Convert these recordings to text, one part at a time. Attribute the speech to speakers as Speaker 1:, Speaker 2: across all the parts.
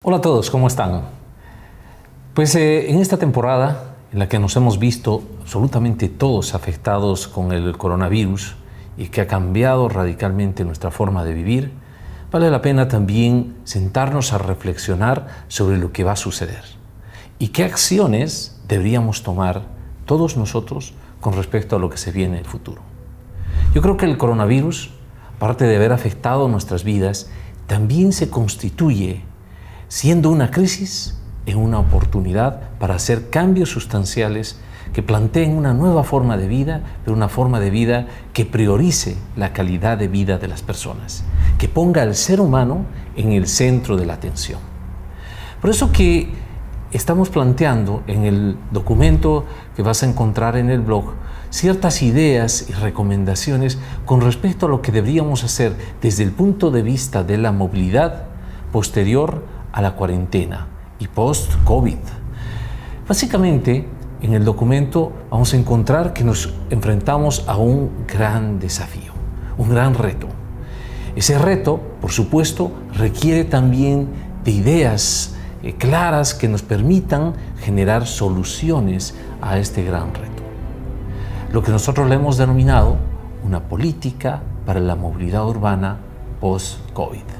Speaker 1: Hola a todos, ¿cómo están? Pues en esta temporada en la que nos hemos visto absolutamente todos afectados con el coronavirus y que ha cambiado radicalmente nuestra forma de vivir, vale la pena también sentarnos a reflexionar sobre lo que va a suceder y qué acciones deberíamos tomar todos nosotros con respecto a lo que se viene en el futuro. Yo creo que el coronavirus, aparte de haber afectado nuestras vidas, también se constituye siendo una crisis en una oportunidad para hacer cambios sustanciales que planteen una nueva forma de vida, pero una forma de vida que priorice la calidad de vida de las personas, que ponga al ser humano en el centro de la atención. Por eso que estamos planteando en el documento que vas a encontrar en el blog ciertas ideas y recomendaciones con respecto a lo que deberíamos hacer desde el punto de vista de la movilidad posterior a la cuarentena y post-COVID. Básicamente, en el documento vamos a encontrar que nos enfrentamos a un gran desafío, un gran reto. Ese reto, por supuesto, requiere también de ideas claras que nos permitan generar soluciones a este gran reto. Lo que nosotros le hemos denominado una política para la movilidad urbana post-COVID.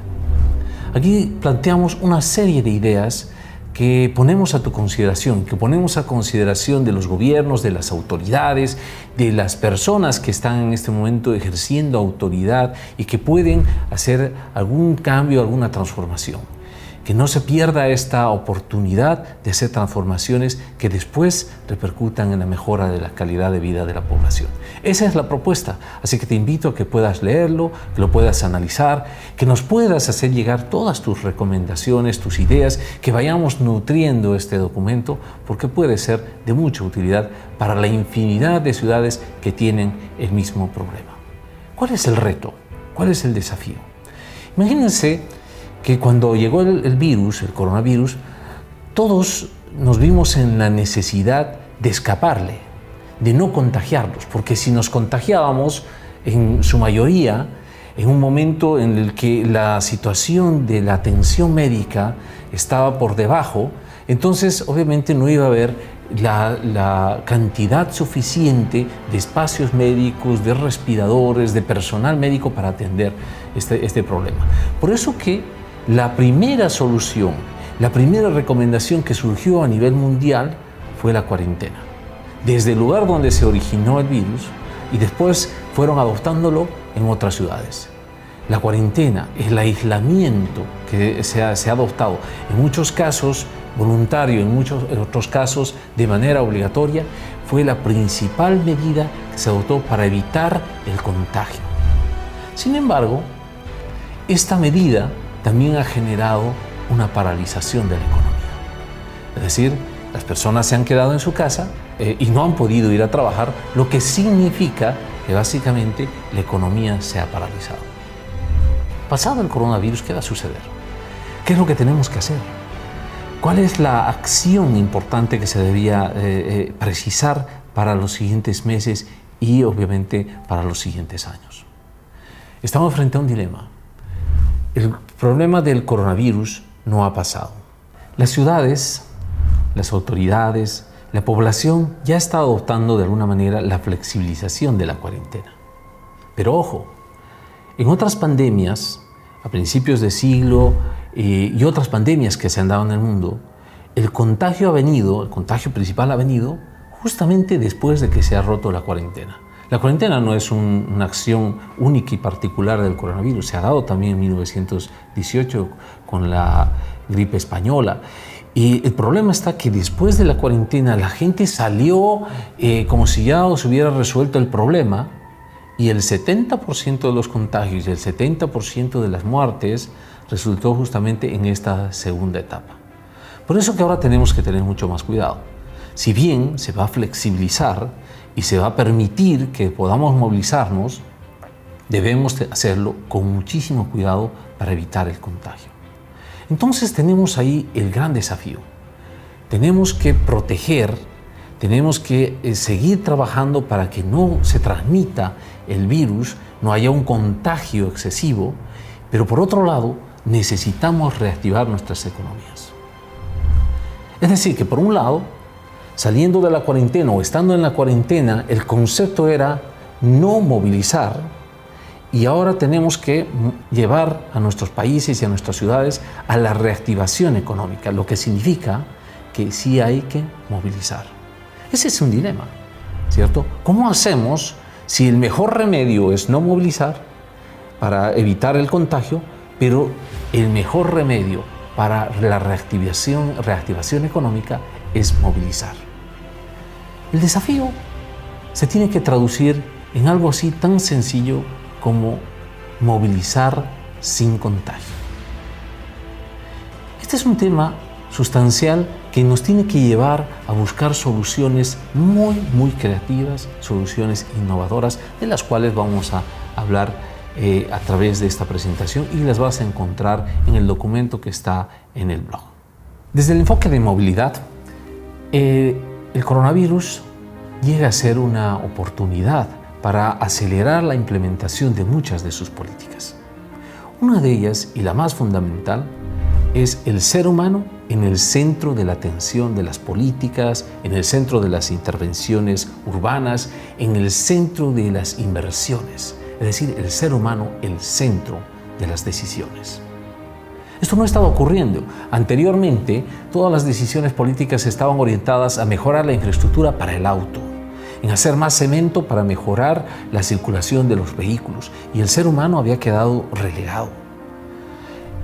Speaker 1: Aquí planteamos una serie de ideas que ponemos a tu consideración, que ponemos a consideración de los gobiernos, de las autoridades, de las personas que están en este momento ejerciendo autoridad y que pueden hacer algún cambio, alguna transformación. Que no se pierda esta oportunidad de hacer transformaciones que después repercutan en la mejora de la calidad de vida de la población. Esa es la propuesta, así que te invito a que puedas leerlo, que lo puedas analizar, que nos puedas hacer llegar todas tus recomendaciones, tus ideas, que vayamos nutriendo este documento porque puede ser de mucha utilidad para la infinidad de ciudades que tienen el mismo problema. ¿Cuál es el reto? ¿Cuál es el desafío? Imagínense que cuando llegó el virus, el coronavirus, todos nos vimos en la necesidad de escaparle, de no contagiarnos, porque si nos contagiábamos, en su mayoría, en un momento en el que la situación de la atención médica estaba por debajo, entonces obviamente no iba a haber la cantidad suficiente de espacios médicos, de respiradores, de personal médico para atender este problema. Por eso que la primera solución, la primera recomendación que surgió a nivel mundial fue la cuarentena. Desde el lugar donde se originó el virus y después fueron adoptándolo en otras ciudades. La cuarentena, el aislamiento que se ha adoptado, en muchos casos voluntario, en muchos otros casos de manera obligatoria, fue la principal medida que se adoptó para evitar el contagio. Sin embargo, esta medida también ha generado una paralización de la economía. Es decir, las personas se han quedado en su casa y no han podido ir a trabajar, lo que significa que básicamente la economía se ha paralizado. Pasado el coronavirus, ¿qué va a suceder? ¿Qué es lo que tenemos que hacer? ¿Cuál es la acción importante que se debería precisar para los siguientes meses y obviamente para los siguientes años? Estamos frente a un dilema. El problema del coronavirus no ha pasado. Las ciudades, las autoridades, la población ya está adoptando de alguna manera la flexibilización de la cuarentena. Pero ojo, en otras pandemias, a principios de siglo y otras pandemias que se han dado en el mundo, el contagio principal ha venido justamente después de que se ha roto la cuarentena. La cuarentena no es una acción única y particular del coronavirus, se ha dado también en 1918 con la gripe española. Y el problema está que después de la cuarentena la gente salió como si ya se hubiera resuelto el problema y el 70% de los contagios y el 70% de las muertes resultó justamente en esta segunda etapa. Por eso que ahora tenemos que tener mucho más cuidado. Si bien se va a flexibilizar y se va a permitir que podamos movilizarnos, debemos hacerlo con muchísimo cuidado para evitar el contagio. Entonces tenemos ahí el gran desafío. Tenemos que proteger, tenemos que seguir trabajando para que no se transmita el virus, no haya un contagio excesivo, pero por otro lado necesitamos reactivar nuestras economías. Es decir, que por un lado, saliendo de la cuarentena o estando en la cuarentena, el concepto era no movilizar, y ahora tenemos que llevar a nuestros países y a nuestras ciudades a la reactivación económica, lo que significa que sí hay que movilizar. Ese es un dilema, ¿cierto? ¿Cómo hacemos si el mejor remedio es no movilizar para evitar el contagio, pero el mejor remedio para la reactivación económica es movilizar? El desafío se tiene que traducir en algo así tan sencillo como movilizar sin contagio. Este es un tema sustancial que nos tiene que llevar a buscar soluciones muy creativas, soluciones innovadoras, de las cuales vamos a hablar a través de esta presentación, y las vas a encontrar en el documento que está en el blog. Desde el enfoque de movilidad, el coronavirus llega a ser una oportunidad para acelerar la implementación de muchas de sus políticas. Una de ellas, y la más fundamental, es el ser humano en el centro de la atención de las políticas, en el centro de las intervenciones urbanas, en el centro de las inversiones. Es decir, el ser humano el centro de las decisiones. Esto no estaba ocurriendo. Anteriormente, todas las decisiones políticas estaban orientadas a mejorar la infraestructura para el auto, en hacer más cemento para mejorar la circulación de los vehículos, y el ser humano había quedado relegado.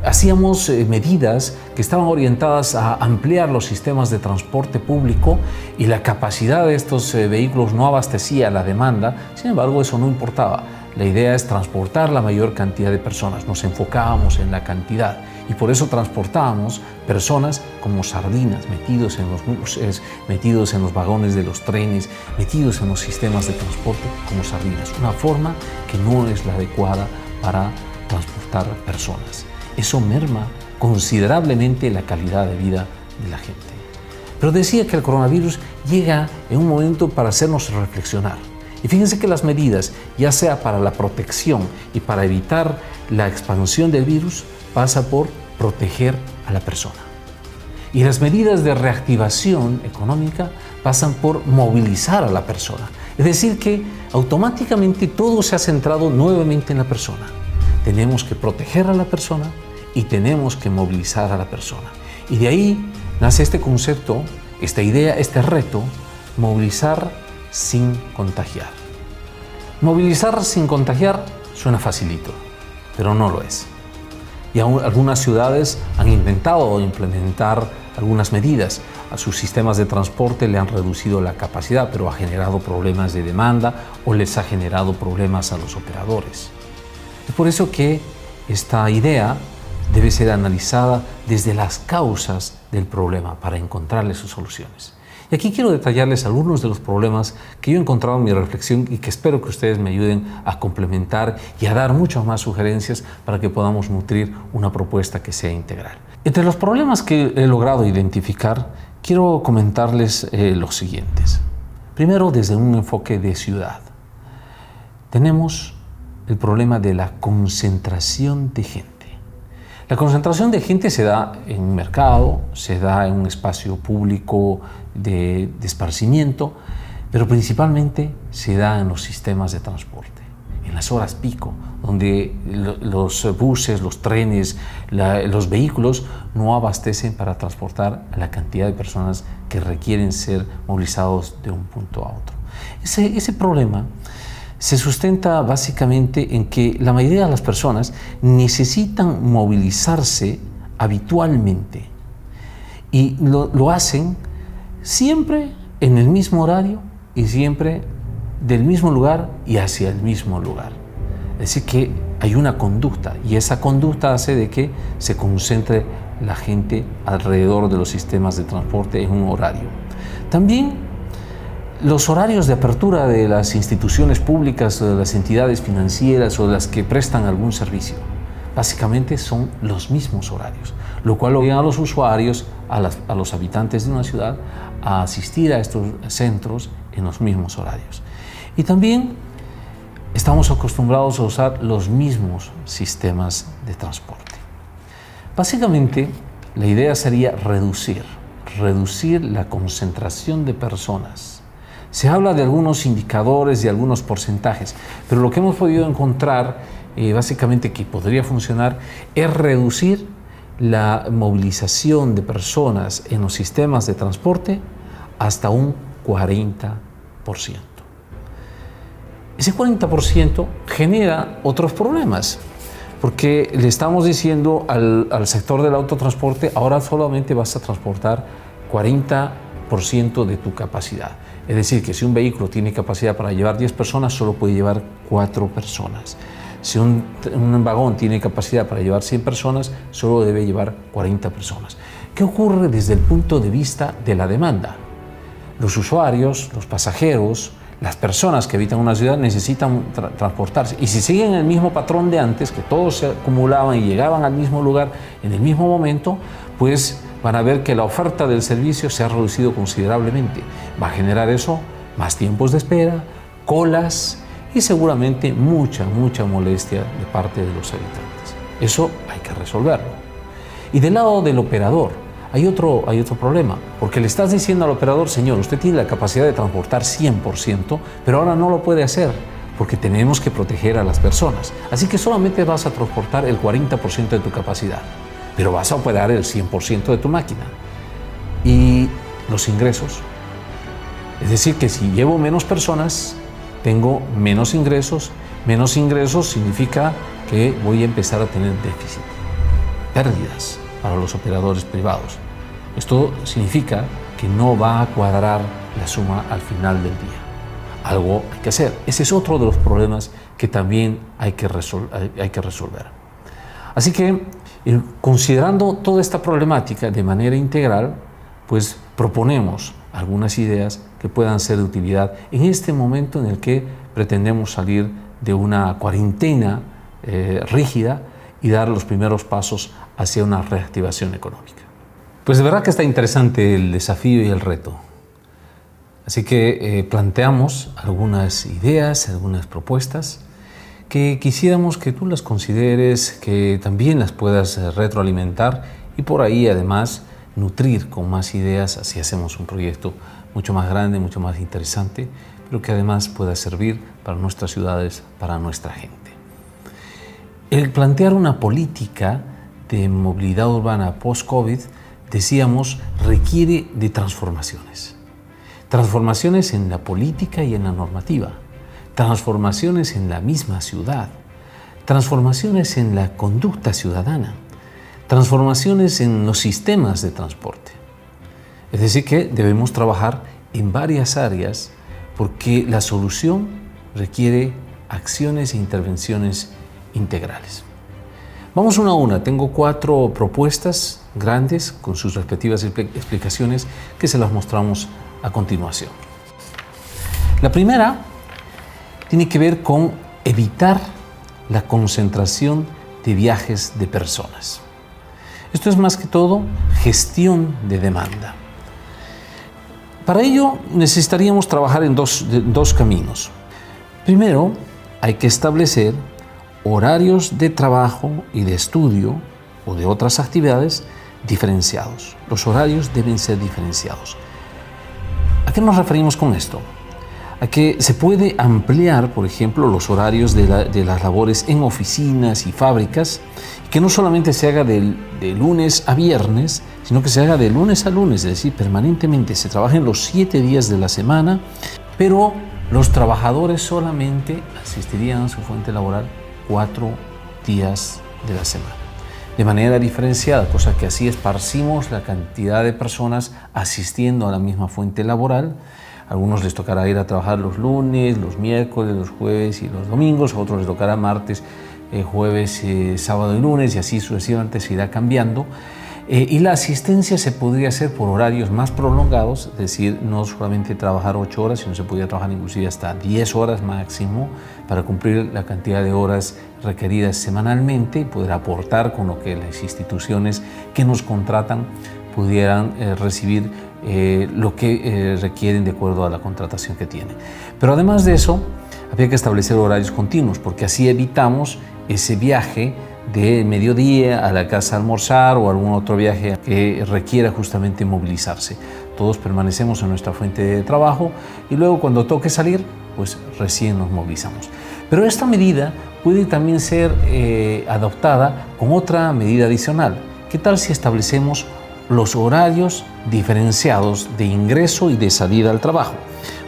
Speaker 1: Hacíamos medidas que estaban orientadas a ampliar los sistemas de transporte público, y la capacidad de estos vehículos no abastecía la demanda. Sin embargo, eso no importaba. La idea es transportar la mayor cantidad de personas. Nos enfocábamos en la cantidad, y por eso transportábamos personas como sardinas, metidos en los buses, metidos en los vagones de los trenes, metidos en los sistemas de transporte como sardinas. Una forma que no es la adecuada para transportar personas. Eso merma considerablemente la calidad de vida de la gente. Pero decía que el coronavirus llega en un momento para hacernos reflexionar. Y fíjense que las medidas, ya sea para la protección y para evitar la expansión del virus, pasa por proteger a la persona. Y las medidas de reactivación económica pasan por movilizar a la persona. Es decir, que automáticamente todo se ha centrado nuevamente en la persona. Tenemos que proteger a la persona y tenemos que movilizar a la persona. Y de ahí nace este concepto, esta idea, este reto: movilizar sin contagiar. Movilizar sin contagiar suena facilito, pero no lo es. Y aún algunas ciudades han intentado implementar algunas medidas. A sus sistemas de transporte le han reducido la capacidad, pero ha generado problemas de demanda o les ha generado problemas a los operadores. Es por eso que esta idea debe ser analizada desde las causas del problema para encontrarle sus soluciones. Y aquí quiero detallarles algunos de los problemas que yo he encontrado en mi reflexión y que espero que ustedes me ayuden a complementar y a dar muchas más sugerencias para que podamos nutrir una propuesta que sea integral. Entre los problemas que he logrado identificar, quiero comentarles los siguientes. Primero, desde un enfoque de ciudad. Tenemos el problema de la concentración de gente. La concentración de gente se da en un mercado, se da en un espacio público de esparcimiento, pero principalmente se da en los sistemas de transporte, en las horas pico, donde los buses, los trenes, los vehículos no abastecen para transportar a la cantidad de personas que requieren ser movilizados de un punto a otro. Ese problema se sustenta básicamente en que la mayoría de las personas necesitan movilizarse habitualmente, y lo hacen siempre en el mismo horario y siempre del mismo lugar y hacia el mismo lugar. Es decir, que hay una conducta, y esa conducta hace de que se concentre la gente alrededor de los sistemas de transporte en un horario. También los horarios de apertura de las instituciones públicas o de las entidades financieras o de las que prestan algún servicio, básicamente son los mismos horarios, lo cual obliga a los usuarios, a los habitantes de una ciudad, a asistir a estos centros en los mismos horarios. Y también estamos acostumbrados a usar los mismos sistemas de transporte. Básicamente, la idea sería reducir la concentración de personas. Se habla de algunos indicadores y algunos porcentajes, pero lo que hemos podido encontrar, básicamente que podría funcionar, es reducir la movilización de personas en los sistemas de transporte hasta un 40%. Ese 40% genera otros problemas, porque le estamos diciendo al sector del autotransporte: ahora solamente vas a transportar 40% de tu capacidad. Es decir, que si un vehículo tiene capacidad para llevar 10 personas, solo puede llevar 4 personas. Si un vagón tiene capacidad para llevar 100 personas, solo debe llevar 40 personas. ¿Qué ocurre desde el punto de vista de la demanda? Los usuarios, los pasajeros, las personas que habitan una ciudad necesitan transportarse. Y si siguen el mismo patrón de antes, que todos se acumulaban y llegaban al mismo lugar en el mismo momento, pues van a ver que la oferta del servicio se ha reducido considerablemente. Va a generar eso más tiempos de espera, colas y seguramente mucha molestia de parte de los habitantes. Eso hay que resolverlo. Y del lado del operador hay otro problema, porque le estás diciendo al operador: señor, usted tiene la capacidad de transportar 100%, pero ahora no lo puede hacer porque tenemos que proteger a las personas. Así que solamente vas a transportar el 40% de tu capacidad, pero vas a operar el 100% de tu máquina. Y los ingresos. Es decir, que si llevo menos personas, tengo menos ingresos. Menos ingresos significa que voy a empezar a tener déficit, pérdidas para los operadores privados. Esto significa que no va a cuadrar la suma al final del día. Algo hay que hacer. Ese es otro de los problemas que también hay que resolver. Así que, considerando toda esta problemática de manera integral, pues proponemos algunas ideas que puedan ser de utilidad en este momento en el que pretendemos salir de una cuarentena rígida y dar los primeros pasos hacia una reactivación económica. Pues de verdad que está interesante el desafío y el reto. Así que planteamos algunas ideas, algunas propuestas que quisiéramos que tú las consideres, que también las puedas retroalimentar y por ahí además nutrir con más ideas, así hacemos un proyecto mucho más grande, mucho más interesante, pero que además pueda servir para nuestras ciudades, para nuestra gente. El plantear una política de movilidad urbana post-COVID, decíamos, requiere de transformaciones. Transformaciones en la política y en la normativa, transformaciones en la misma ciudad, transformaciones en la conducta ciudadana, transformaciones en los sistemas de transporte. Es decir, que debemos trabajar en varias áreas porque la solución requiere acciones e intervenciones integrales. Vamos una a una. Tengo 4 propuestas grandes con sus respectivas explicaciones que se las mostramos a continuación. La primera tiene que ver con evitar la concentración de viajes de personas. Esto es más que todo gestión de demanda. Para ello necesitaríamos trabajar en dos caminos. Primero, hay que establecer horarios de trabajo y de estudio o de otras actividades diferenciados. Los horarios deben ser diferenciados. ¿A qué nos referimos con esto? A que se puede ampliar, por ejemplo, los horarios de las labores en oficinas y fábricas, que no solamente se haga de lunes a viernes, sino que se haga de lunes a lunes, es decir, permanentemente. Se trabajen los 7 días de la semana, pero los trabajadores solamente asistirían a su fuente laboral 4 días de la semana. De manera diferenciada, cosa que así esparcimos la cantidad de personas asistiendo a la misma fuente laboral. A algunos les tocará ir a trabajar los lunes, los miércoles, los jueves y los domingos, a otros les tocará martes, jueves, sábado y lunes, y así sucesivamente se irá cambiando. Y la asistencia se podría hacer por horarios más prolongados, es decir, no solamente trabajar 8 horas, sino se podría trabajar inclusive hasta 10 horas máximo para cumplir la cantidad de horas requeridas semanalmente y poder aportar con lo que las instituciones que nos contratan pudieran recibir lo que requieren de acuerdo a la contratación que tienen. Pero además de eso, habría que establecer horarios continuos, porque así evitamos ese viaje de mediodía a la casa a almorzar o algún otro viaje que requiera justamente movilizarse. Todos permanecemos en nuestra fuente de trabajo y luego cuando toque salir, pues recién nos movilizamos. Pero esta medida puede también ser adoptada con otra medida adicional. ¿Qué tal si establecemos los horarios diferenciados de ingreso y de salida al trabajo?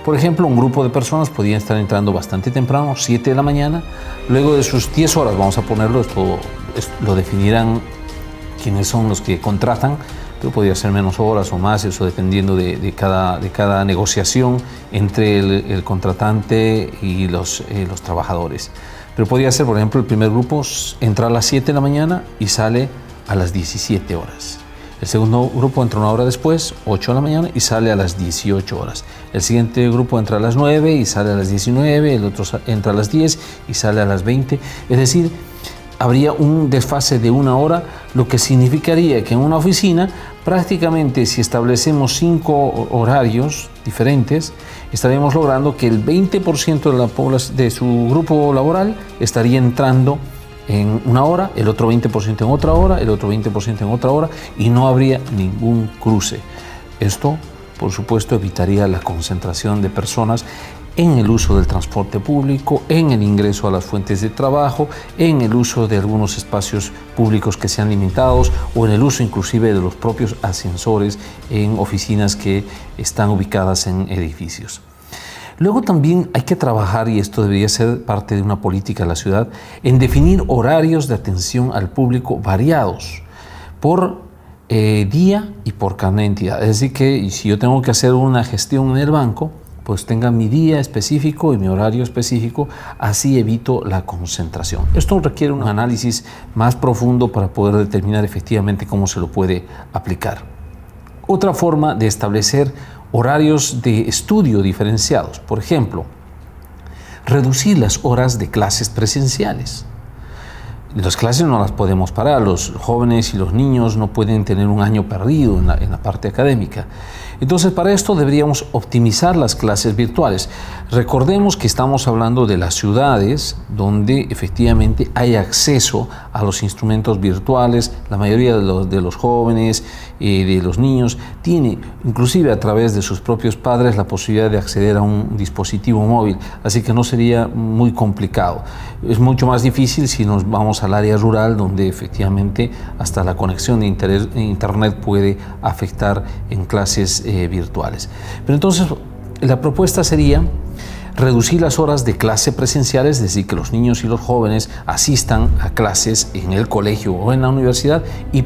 Speaker 1: Por ejemplo, un grupo de personas podrían estar entrando bastante temprano, 7 de la mañana, luego de sus 10 horas, vamos a ponerlo, esto lo definirán quienes son los que contratan, pero podría ser menos horas o más, eso dependiendo de cada negociación entre el contratante y los trabajadores. Pero podría ser, por ejemplo, el primer grupo entra a las 7 de la mañana y sale a las 17 horas. El segundo grupo entra una hora después, 8 de la mañana, y sale a las 18 horas. El siguiente grupo entra a las 9 y sale a las 19, el otro entra a las 10 y sale a las 20. Es decir, habría un desfase de una hora, lo que significaría que en una oficina, prácticamente si establecemos 5 horarios diferentes, estaríamos logrando que el 20% de la población, de su grupo laboral estaría entrando en una hora, el otro 20% en otra hora, el otro 20% en otra hora, y no habría ningún cruce. Esto, por supuesto, evitaría la concentración de personas en el uso del transporte público, en el ingreso a las fuentes de trabajo, en el uso de algunos espacios públicos que sean limitados o en el uso inclusive de los propios ascensores en oficinas que están ubicadas en edificios. Luego también hay que trabajar, y esto debería ser parte de una política de la ciudad, en definir horarios de atención al público variados por día y por cada entidad. Es decir, que si yo tengo que hacer una gestión en el banco, pues tenga mi día específico y mi horario específico, así evito la concentración. Esto requiere un análisis más profundo para poder determinar efectivamente cómo se lo puede aplicar. Otra forma de establecer horarios de estudio diferenciados, por ejemplo, reducir las horas de clases presenciales. Las clases no las podemos parar, los jóvenes y los niños no pueden tener un año perdido en la parte académica. Entonces, para esto deberíamos optimizar las clases virtuales. Recordemos que estamos hablando de las ciudades donde efectivamente hay acceso a los instrumentos virtuales. La mayoría de los jóvenes y de los niños tiene, inclusive a través de sus propios padres, la posibilidad de acceder a un dispositivo móvil, así que no sería muy complicado. Es mucho más difícil si nos vamos al área rural, donde efectivamente hasta la conexión de internet puede afectar en clases virtuales. Pero entonces la propuesta sería reducir las horas de clase presenciales, es decir, que los niños y los jóvenes asistan a clases en el colegio o en la universidad, y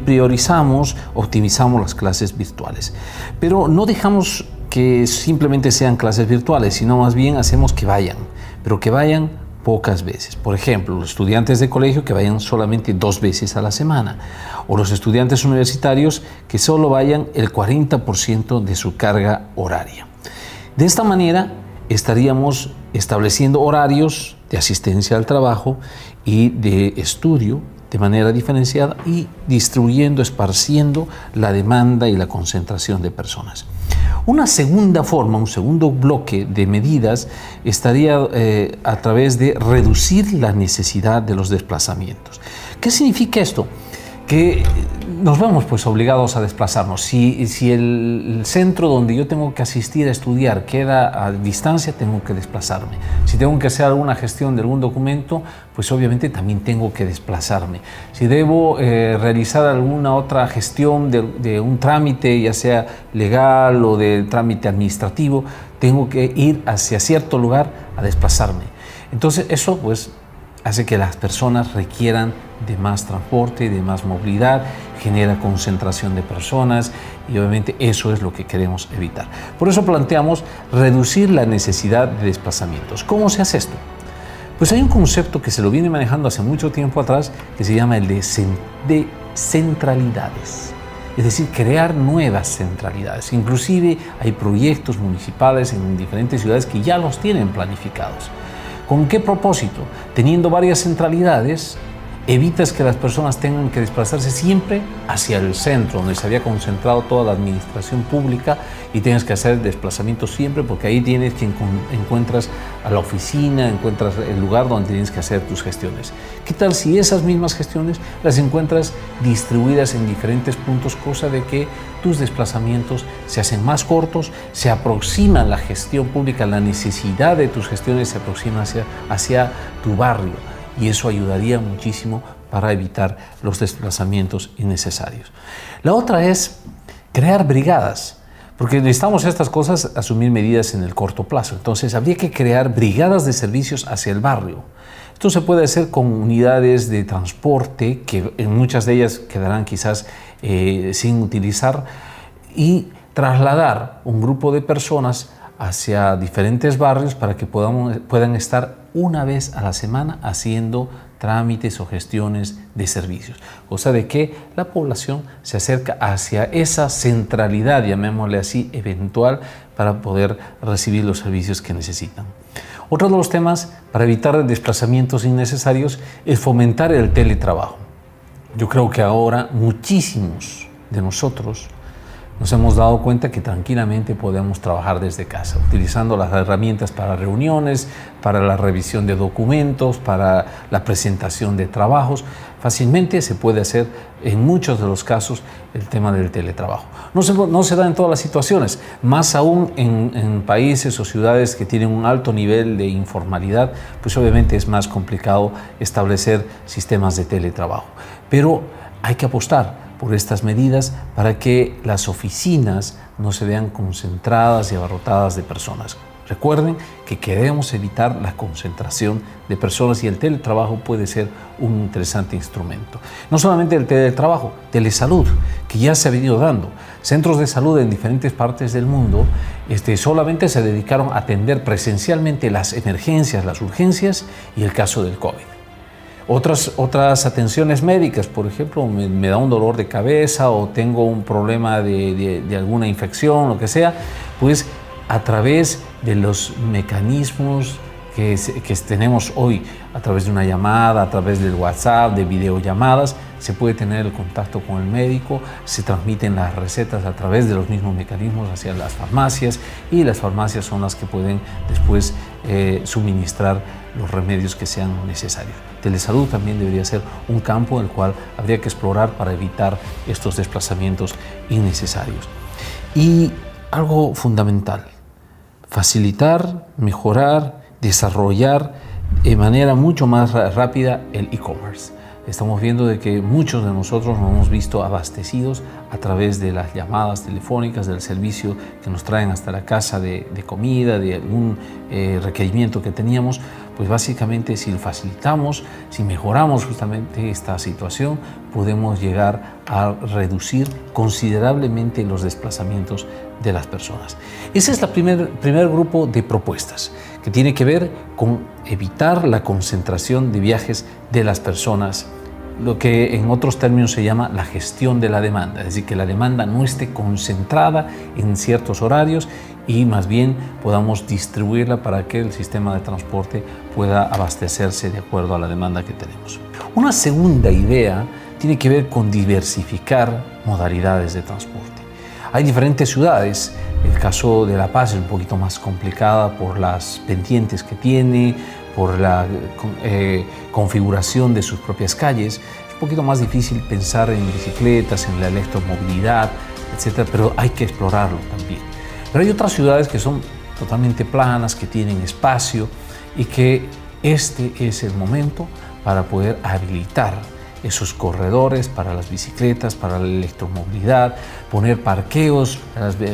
Speaker 1: optimizamos las clases virtuales. Pero no dejamos que simplemente sean clases virtuales, sino más bien hacemos que vayan, pero que vayan pocas veces. Por ejemplo, los estudiantes de colegio que vayan solamente 2 veces a la semana, o los estudiantes universitarios que solo vayan el 40% de su carga horaria. De esta manera estaríamos estableciendo horarios de asistencia al trabajo y de estudio de manera diferenciada y distribuyendo, esparciendo la demanda y la concentración de personas. Una segunda forma, un segundo bloque de medidas estaría a través de reducir la necesidad de los desplazamientos. ¿Qué significa esto? Que nos vemos pues obligados a desplazarnos. Si el centro donde yo tengo que asistir a estudiar queda a distancia, tengo que desplazarme. Si tengo que hacer alguna gestión de algún documento, pues obviamente también tengo que desplazarme. Si debo realizar alguna otra gestión de un trámite, ya sea legal o de trámite administrativo, tengo que ir hacia cierto lugar a desplazarme. Entonces eso pues hace que las personas requieran de más transporte, de más movilidad, genera concentración de personas y obviamente eso es lo que queremos evitar. Por eso planteamos reducir la necesidad de desplazamientos. ¿Cómo se hace esto? Pues hay un concepto que se lo viene manejando hace mucho tiempo atrás que se llama el de centralidades. Es decir, crear nuevas centralidades. Inclusive hay proyectos municipales en diferentes ciudades que ya los tienen planificados. ¿Con qué propósito? Teniendo varias centralidades, evitas que las personas tengan que desplazarse siempre hacia el centro, donde se había concentrado toda la administración pública, y tienes que hacer desplazamientos siempre, porque ahí tienes que encuentras a la oficina, encuentras el lugar donde tienes que hacer tus gestiones. ¿Qué tal si esas mismas gestiones las encuentras distribuidas en diferentes puntos, cosa de que tus desplazamientos se hacen más cortos, se aproxima la gestión pública, la necesidad de tus gestiones se aproxima hacia tu barrio, y eso ayudaría muchísimo para evitar los desplazamientos innecesarios. La otra es crear brigadas, porque necesitamos estas cosas, asumir medidas en el corto plazo. Entonces habría que crear brigadas de servicios hacia el barrio. Esto se puede hacer con unidades de transporte, que en muchas de ellas quedarán quizás sin utilizar, y trasladar un grupo de personas hacia diferentes barrios para que puedan estar una vez a la semana haciendo trámites o gestiones de servicios, cosa de que la población se acerca hacia esa centralidad, llamémosle así, eventual, para poder recibir los servicios que necesitan. Otro de los temas para evitar desplazamientos innecesarios es fomentar el teletrabajo. Yo creo que ahora muchísimos de nosotros nos hemos dado cuenta que tranquilamente podemos trabajar desde casa, utilizando las herramientas para reuniones, para la revisión de documentos, para la presentación de trabajos. Fácilmente se puede hacer en muchos de los casos el tema del teletrabajo. No se da en todas las situaciones, más aún en países o ciudades que tienen un alto nivel de informalidad, pues obviamente es más complicado establecer sistemas de teletrabajo. Pero hay que apostar por estas medidas para que las oficinas no se vean concentradas y abarrotadas de personas. Recuerden que queremos evitar la concentración de personas y el teletrabajo puede ser un interesante instrumento. No solamente el teletrabajo, telesalud, que ya se ha venido dando. Centros de salud en diferentes partes del mundo solamente se dedicaron a atender presencialmente las emergencias, las urgencias y el caso del COVID. Otras atenciones médicas, por ejemplo, me da un dolor de cabeza o tengo un problema de alguna infección, lo que sea, pues a través de los mecanismos que tenemos hoy, a través de una llamada, a través del WhatsApp, de videollamadas, se puede tener el contacto con el médico, se transmiten las recetas a través de los mismos mecanismos hacia las farmacias y las farmacias son las que pueden después suministrar los remedios que sean necesarios. Telesalud también debería ser un campo en el cual habría que explorar para evitar estos desplazamientos innecesarios. Y algo fundamental, facilitar, mejorar, desarrollar de manera mucho más rápida el e-commerce. Estamos viendo de que muchos de nosotros nos hemos visto abastecidos a través de las llamadas telefónicas, del servicio que nos traen hasta la casa de comida, de algún requerimiento que teníamos. Pues básicamente si lo facilitamos, si mejoramos justamente esta situación, podemos llegar a reducir considerablemente los desplazamientos de las personas. Ese es el primer grupo de propuestas que tiene que ver con evitar la concentración de viajes de las personas, lo que en otros términos se llama la gestión de la demanda, es decir, que la demanda no esté concentrada en ciertos horarios y más bien podamos distribuirla para que el sistema de transporte pueda abastecerse de acuerdo a la demanda que tenemos. Una segunda idea tiene que ver con diversificar modalidades de transporte. Hay diferentes ciudades. El caso de La Paz es un poquito más complicada por las pendientes que tiene, por la configuración de sus propias calles. Es un poquito más difícil pensar en bicicletas, en la electromovilidad, etc., pero hay que explorarlo también. Pero hay otras ciudades que son totalmente planas, que tienen espacio y que este es el momento para poder habilitar esos corredores para las bicicletas, para la electromovilidad, poner parqueos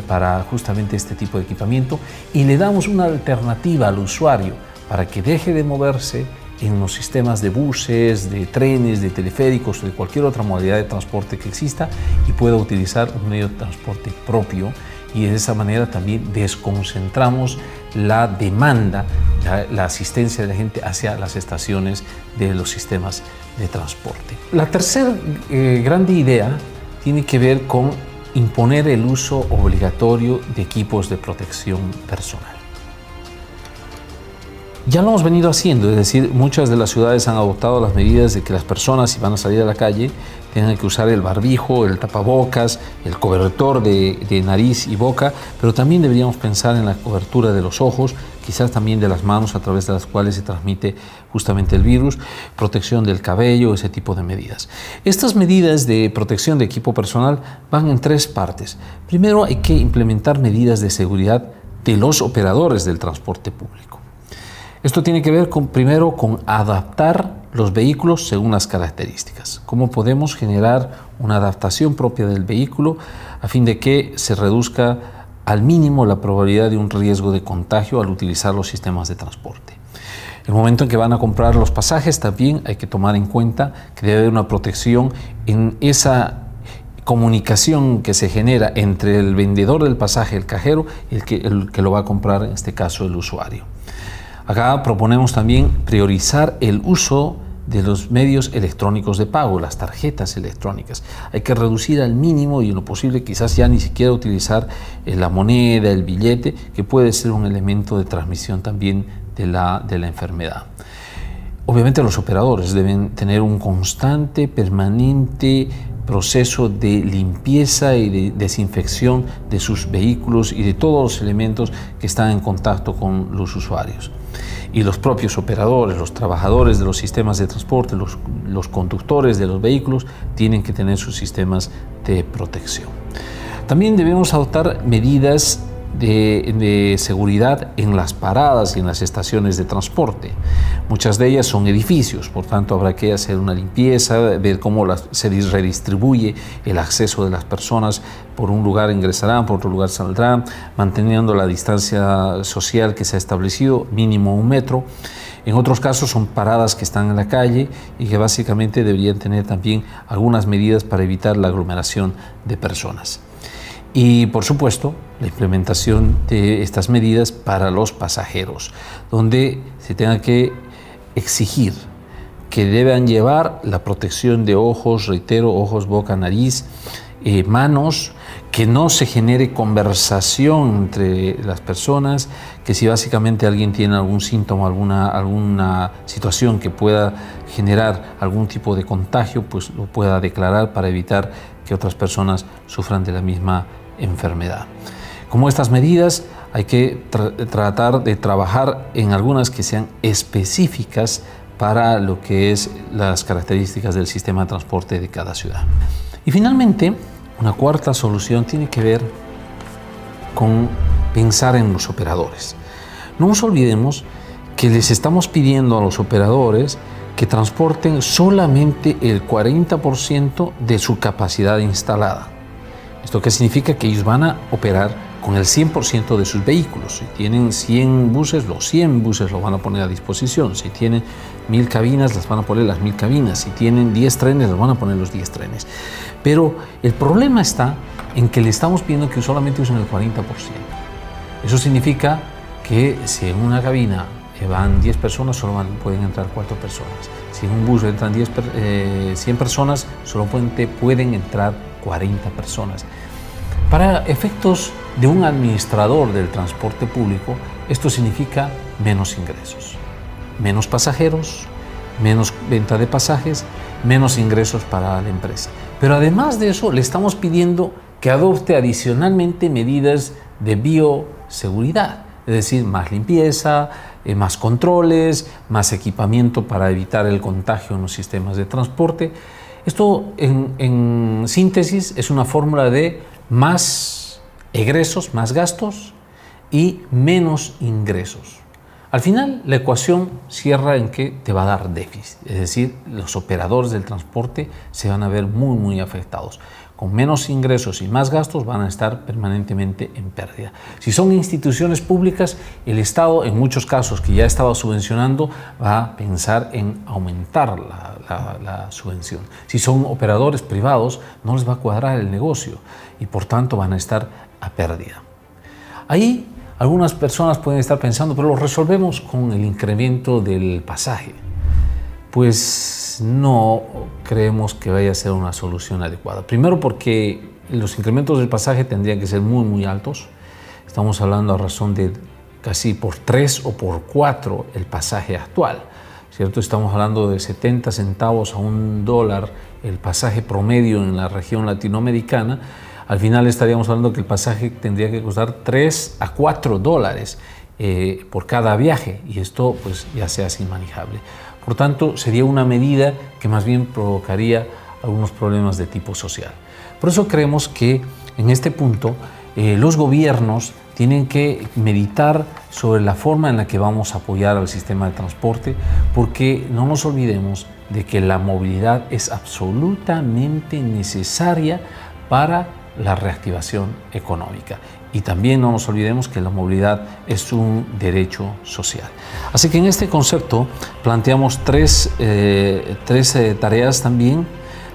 Speaker 1: para justamente este tipo de equipamiento y le damos una alternativa al usuario para que deje de moverse en los sistemas de buses, de trenes, de teleféricos o de cualquier otra modalidad de transporte que exista y pueda utilizar un medio de transporte propio y de esa manera también desconcentramos la demanda, la asistencia de la gente hacia las estaciones de los sistemas de transporte. La tercera grande idea tiene que ver con imponer el uso obligatorio de equipos de protección personal. Ya lo hemos venido haciendo, es decir, muchas de las ciudades han adoptado las medidas de que las personas, si van a salir a la calle, tengan que usar el barbijo, el tapabocas, el cobertor de nariz y boca, pero también deberíamos pensar en la cobertura de los ojos, quizás también de las manos a través de las cuales se transmite justamente el virus, protección del cabello, ese tipo de medidas. Estas medidas de protección de equipo personal van en tres partes. Primero, hay que implementar medidas de seguridad de los operadores del transporte público. Esto tiene que ver primero con adaptar los vehículos según las características. ¿Cómo podemos generar una adaptación propia del vehículo a fin de que se reduzca al mínimo la probabilidad de un riesgo de contagio al utilizar los sistemas de transporte? El momento en que van a comprar los pasajes también hay que tomar en cuenta que debe haber una protección en esa comunicación que se genera entre el vendedor del pasaje, el cajero, y el que lo va a comprar, en este caso el usuario. Acá proponemos también priorizar el uso de los medios electrónicos de pago, las tarjetas electrónicas. Hay que reducir al mínimo y en lo posible quizás ya ni siquiera utilizar la moneda, el billete, que puede ser un elemento de transmisión también de la enfermedad. Obviamente los operadores deben tener un constante, permanente proceso de limpieza y de desinfección de sus vehículos y de todos los elementos que están en contacto con los usuarios. Y los propios operadores, los trabajadores de los sistemas de transporte, los conductores de los vehículos tienen que tener sus sistemas de protección. También debemos adoptar medidas de seguridad en las paradas y en las estaciones de transporte. Muchas de ellas son edificios, por tanto habrá que hacer una limpieza, ver cómo se redistribuye el acceso de las personas. Por un lugar ingresarán, por otro lugar saldrán, manteniendo la distancia social que se ha establecido, mínimo 1 metro. En otros casos son paradas que están en la calle y que básicamente deberían tener también algunas medidas para evitar la aglomeración de personas. Y por supuesto, la implementación de estas medidas para los pasajeros, donde se tenga que exigir que deban llevar la protección de ojos, reitero, ojos, boca, nariz, manos, que no se genere conversación entre las personas, que si básicamente alguien tiene algún síntoma, alguna situación que pueda generar algún tipo de contagio, pues lo pueda declarar para evitar que otras personas sufran de la misma enfermedad. Como estas medidas, hay que tratar de trabajar en algunas que sean específicas para lo que es las características del sistema de transporte de cada ciudad. Y finalmente, una cuarta solución tiene que ver con pensar en los operadores. No nos olvidemos que les estamos pidiendo a los operadores que transporten solamente el 40% de su capacidad instalada. ¿Esto qué significa? Que ellos van a operar con el 100% de sus vehículos. Si tienen 100 buses, los 100 buses los van a poner a disposición. Si tienen 1000 cabinas, las van a poner las 1000 cabinas. Si tienen 10 trenes, los van a poner los 10 trenes. Pero el problema está en que le estamos pidiendo que solamente usen el 40%. Eso significa que si en una cabina van 10 personas, solo pueden entrar 4 personas. Si en un bus entran 100 personas, solo pueden entrar 40 personas. Para efectos de un administrador del transporte público, esto significa menos ingresos, menos pasajeros, menos venta de pasajes, menos ingresos para la empresa. Pero además de eso, le estamos pidiendo que adopte adicionalmente medidas de bioseguridad, es decir, más limpieza, más controles, más equipamiento para evitar el contagio en los sistemas de transporte. Esto, en síntesis, es una fórmula de más egresos, más gastos y menos ingresos. Al final, la ecuación cierra en que te va a dar déficit, es decir, los operadores del transporte se van a ver muy afectados. Con menos ingresos y más gastos van a estar permanentemente en pérdida. Si son instituciones públicas, el Estado, en muchos casos que ya estaba subvencionando, va a pensar en aumentar la subvención. Si son operadores privados, no les va a cuadrar el negocio y por tanto van a estar a pérdida. Ahí algunas personas pueden estar pensando, pero lo resolvemos con el incremento del pasaje. Pues no creemos que vaya a ser una solución adecuada. Primero porque los incrementos del pasaje tendrían que ser muy altos. Estamos hablando a razón de casi por 3 o por 4 el pasaje actual, ¿cierto? Estamos hablando de 70 centavos a $1 el pasaje promedio en la región latinoamericana. Al final estaríamos hablando que el pasaje tendría que costar 3 a 4 dólares por cada viaje, y esto pues ya se hace inmanejable. Por tanto, sería una medida que más bien provocaría algunos problemas de tipo social. Por eso creemos que en este punto los gobiernos tienen que meditar sobre la forma en la que vamos a apoyar al sistema de transporte, porque no nos olvidemos de que la movilidad es absolutamente necesaria para la reactivación económica. Y también no nos olvidemos que la movilidad es un derecho social. Así que en este concepto planteamos tres tareas también.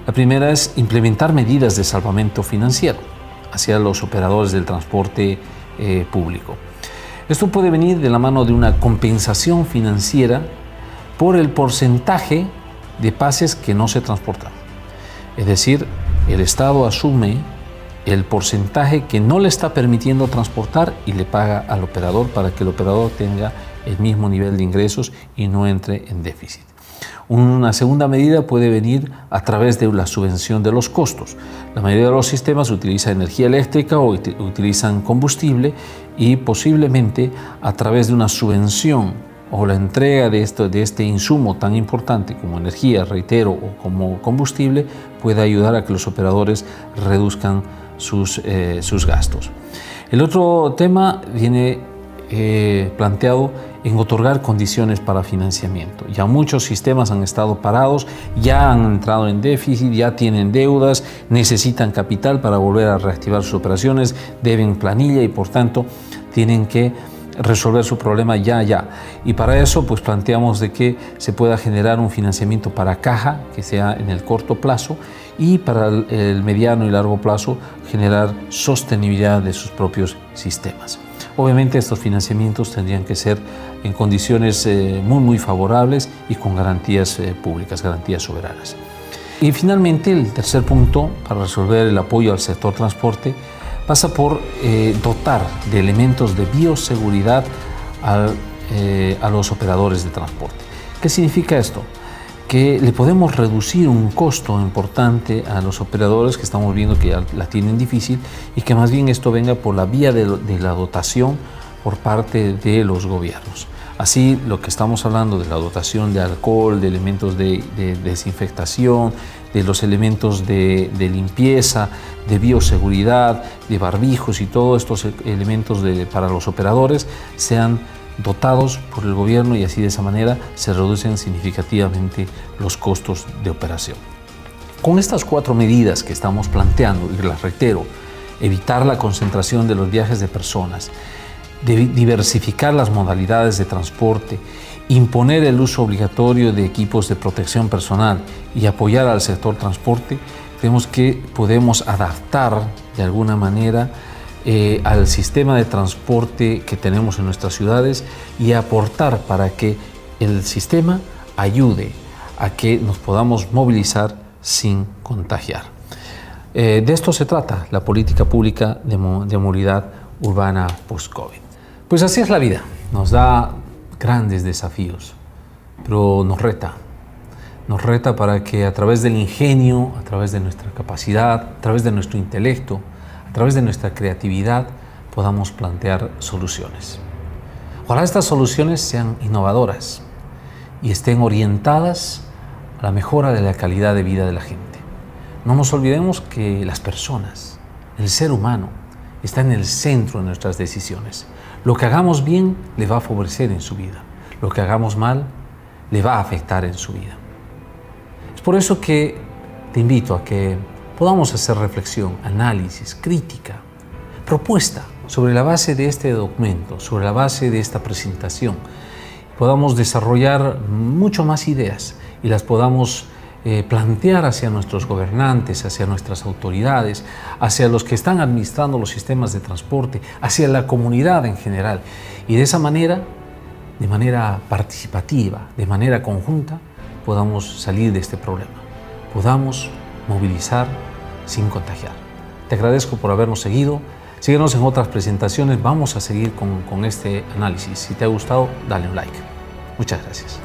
Speaker 1: La primera es implementar medidas de salvamento financiero hacia los operadores del transporte público. Esto puede venir de la mano de una compensación financiera por el porcentaje de pases que no se transportan. Es decir, el Estado asume el porcentaje que no le está permitiendo transportar y le paga al operador para que el operador tenga el mismo nivel de ingresos y no entre en déficit. Una segunda medida puede venir a través de la subvención de los costos. La mayoría de los sistemas utiliza energía eléctrica o utilizan combustible, y posiblemente a través de una subvención o la entrega de este insumo tan importante como energía, reitero, o como combustible, puede ayudar a que los operadores reduzcan sus gastos. El otro tema viene planteado en otorgar condiciones para financiamiento. Ya muchos sistemas han estado parados, ya han entrado en déficit, ya tienen deudas, necesitan capital para volver a reactivar sus operaciones, deben planilla y por tanto tienen que resolver su problema ya. Y para eso pues planteamos de que se pueda generar un financiamiento para caja que sea en el corto plazo, y para el mediano y largo plazo generar sostenibilidad de sus propios sistemas. Obviamente estos financiamientos tendrían que ser en condiciones muy favorables y con garantías públicas, garantías soberanas. Y finalmente el tercer punto para resolver el apoyo al sector transporte pasa por dotar de elementos de bioseguridad a los operadores de transporte. ¿Qué significa esto? Que le podemos reducir un costo importante a los operadores que estamos viendo que ya la tienen difícil, y que más bien esto venga por la vía de la dotación por parte de los gobiernos. Así, lo que estamos hablando de la dotación de alcohol, de elementos de desinfectación, de los elementos de limpieza, de bioseguridad, de barbijos y todos estos elementos para los operadores sean dotados por el gobierno, y así de esa manera se reducen significativamente los costos de operación. Con estas 4 medidas que estamos planteando, y las reitero: evitar la concentración de los viajes de personas, diversificar las modalidades de transporte, imponer el uso obligatorio de equipos de protección personal y apoyar al sector transporte, creemos que podemos adaptar de alguna manera al sistema de transporte que tenemos en nuestras ciudades y aportar para que el sistema ayude a que nos podamos movilizar sin contagiar. De esto se trata la política pública de movilidad urbana post-COVID. Pues así es la vida, nos da grandes desafíos, pero nos reta para que a través del ingenio, a través de nuestra capacidad, a través de nuestro intelecto, a través de nuestra creatividad, podamos plantear soluciones. Ojalá estas soluciones sean innovadoras y estén orientadas a la mejora de la calidad de vida de la gente. No nos olvidemos que las personas, el ser humano, está en el centro de nuestras decisiones. Lo que hagamos bien le va a favorecer en su vida. Lo que hagamos mal le va a afectar en su vida. Es por eso que te invito a que podamos hacer reflexión, análisis, crítica, propuesta sobre la base de este documento, sobre la base de esta presentación. Podamos desarrollar mucho más ideas y las podamos plantear hacia nuestros gobernantes, hacia nuestras autoridades, hacia los que están administrando los sistemas de transporte, hacia la comunidad en general. Y de esa manera, de manera participativa, de manera conjunta, podamos salir de este problema, podamos movilizar sin contagiar. Te agradezco por habernos seguido. Síguenos en otras presentaciones, vamos a seguir con este análisis. Si te ha gustado, dale un like. Muchas gracias.